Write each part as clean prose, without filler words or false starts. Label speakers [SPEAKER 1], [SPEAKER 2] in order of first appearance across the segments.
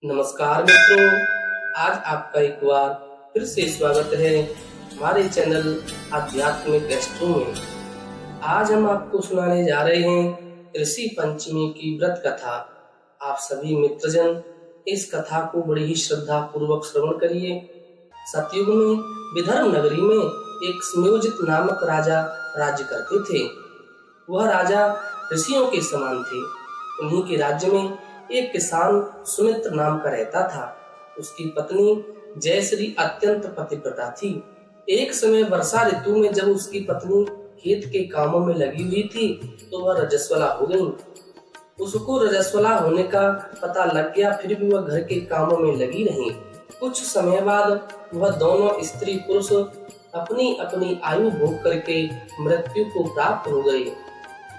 [SPEAKER 1] नमस्कार मित्रों, आज आपका एक बार फिर से स्वागत है हमारे चैनल आध्यात्मिक एस्ट्रो में। आज हम आपको सुनाने जा रहे हैं ऋषि पंचमी की व्रत कथा। आप सभी मित्रजन इस कथा को बड़ी ही श्रद्धा पूर्वक श्रवण करिए। सतयुग में विदर्भ नगरी में एक स्म्योजित नामक राजा राज्य करते थे। वह राजा ऋषियों के समान थे। उन्हीं के राज्य में एक किसान सुमित्र नाम का रहता था। उसकी पत्नी जयश्री अत्यंत पतिव्रता थी। एक समय वर्षा ऋतु में जब उसकी पत्नी खेत के कामों में लगी हुई थी तो वह रजस्वला हो गई। उसको रजस्वला होने का पता लग गया, फिर भी वह घर के कामों में लगी रही। कुछ समय बाद वह दोनों स्त्री पुरुष अपनी अपनी आयु भोग करके मृत्यु को प्राप्त हो गए।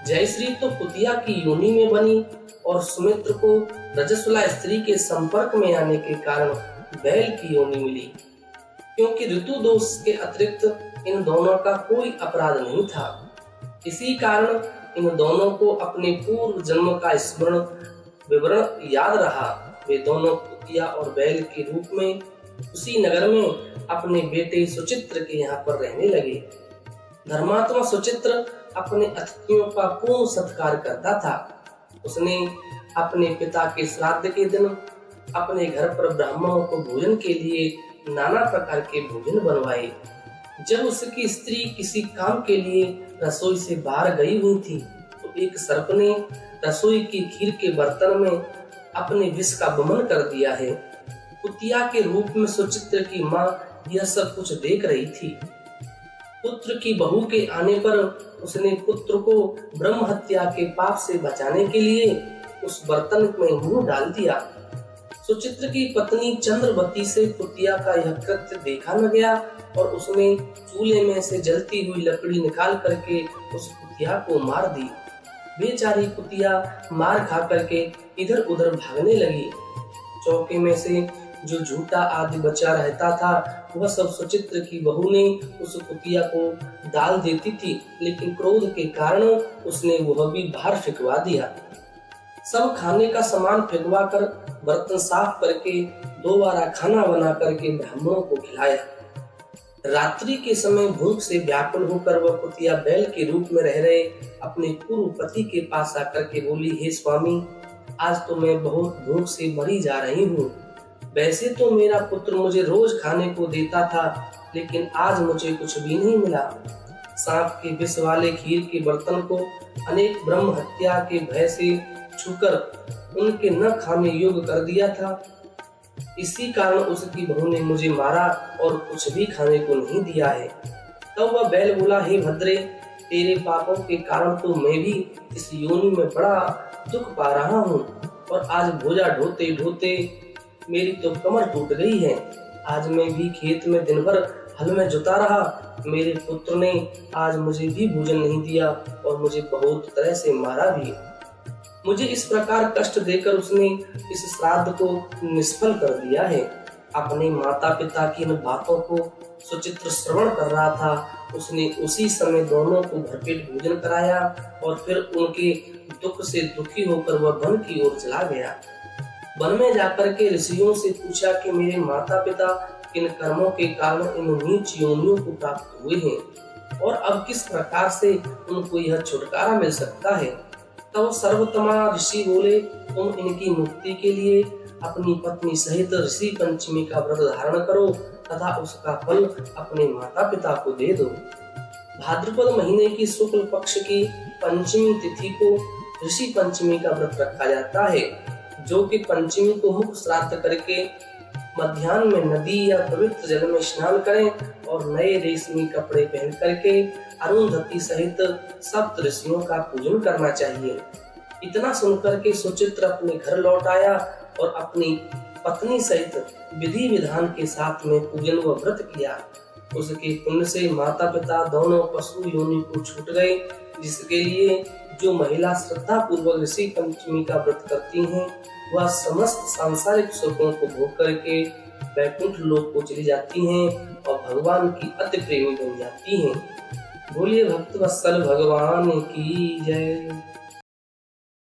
[SPEAKER 1] जयश्री तो कुतिया की योनि में बनी और सुमित्र को रजस्वला स्त्री के संपर्क में आने के कारण बैल की योनि मिली। क्योंकि ऋतु दोष के अतिरिक्त इन दोनों का कोई अपराध नहीं था, इसी कारण इन दोनों को अपने पूर्व जन्म का स्मरण विवरण याद रहा। वे दोनों कुतिया और बैल के रूप में उसी नगर में अपने बेटे सुचित्र के यहाँ पर रहने लगे। धर्मात्मा सुचित्र अपने अतिथियों का पूर्ण सत्कार करता था। उसने अपने पिता के श्राद्ध के दिन अपने घर पर ब्राह्मणों को भोजन के लिए नाना प्रकार के भोजन बनवाए। जब उसकी स्त्री किसी काम के लिए रसोई से बाहर गई हुई थी तो एक सर्प ने रसोई की खीर के बर्तन में अपने विष का वमन कर दिया है। कुतिया के रूप में सुचित्र की माँ यह सब कुछ देख रही थी। पुत्र की बहू के आने पर उसने पुत्र को ब्रह्म हत्या के पाप से बचाने के लिए उस बर्तन में मुंह डाल दिया। सुचित्र की पत्नी चंद्रवती से कुतिया का यह कृत्य देखा न गया और उसने चूल्हे में से जलती हुई लकड़ी निकाल करके उस कुतिया को मार दी। बेचारी कुतिया मार खा करके इधर उधर भागने लगी। चौके में से जो झूठा आदि बचा रहता था वह सब सुचित्र की बहू ने उस कुतिया को डाल देती थी, लेकिन क्रोध के कारण उसने वह भी बाहर फेंकवा दिया। सब खाने का सामान फेंकवा कर बर्तन साफ करके दोबारा खाना बना करके ब्राह्मणों को खिलाया। रात्रि के समय भूख से व्याकुल होकर वह कुतिया बैल के रूप में रह रहे अपने पूर्व पति के पास आकर के बोली, हे स्वामी, आज तो मैं बहुत भूख से मरी जा रही हूँ। वैसे तो मेरा पुत्र मुझे रोज खाने को देता था, लेकिन आज मुझे कुछ भी नहीं मिला। सांप के विष वाले खीर के बर्तन को अनेक ब्रह्म हत्या के भय से छूकर उनके न खाने योग्य कर दिया था। इसी कारण उसकी बहू ने मुझे मारा और कुछ भी खाने को नहीं दिया है। तब वह बैल बोला, हे भद्रे, तेरे पापों के कारण तो मैं भी इस योनि में बड़ा दुख पा रहा हूँ और आज भोजा ढोते ढोते मेरी तो कमर टूट गई है। आज मैं भी खेत में दिन भर हल में जुता रहा। मेरे पुत्र ने आज मुझे भी भोजन नहीं दिया और मुझे बहुत तरह से मारा भी। मुझे इस प्रकार कष्ट देकर उसने इस श्राद्ध को निष्फल कर दिया है। अपने माता पिता की इन बातों को सुचित्र श्रवण कर रहा था। उसने उसी समय दोनों को भरपेट भोजन कराया और फिर उनके दुख से दुखी होकर वह वन की ओर चला गया। वन में जाकर के ऋषियों से पूछा कि मेरे माता पिता इन कर्मों के कारण इन नीच योनियों को प्राप्त हुए हैं और अब किस प्रकार से उनको यह छुटकारा मिल सकता है। तब सर्वोत्तमा ऋषि बोले, तुम इनकी मुक्ति के लिए अपनी पत्नी सहित ऋषि पंचमी का व्रत धारण करो तथा उसका फल अपने माता पिता को दे दो। भाद्रपद महीने की शुक्ल पक्ष की पंचमी तिथि को ऋषि पंचमी का व्रत रखा जाता है, जो कि पंचमी को मुख श्राद्ध करके मध्याह्न में नदी या पवित्र जल में स्नान करें और नए रेशमी कपड़े पहन करके अरुंधति सहित सप्त ऋषियों का पूजन करना चाहिए। इतना सुनकर के सुचित्र अपने घर लौट आया और अपनी पत्नी सहित विधि विधान के साथ में पूजन व व्रत किया। उसके पुण्य से माता पिता दोनों पशु योनि को छूट गए, जिसके लिए जो महिला श्रद्धा पूर्वक ऋषि पंचमी का व्रत करती हैं वह समस्त सांसारिक सुखों को भोग करके वैकुंठ लोक को चली जाती हैं और भगवान की अति प्रेमी बन जाती हैं। बोलिए भक्त वत्सल भगवान की जय।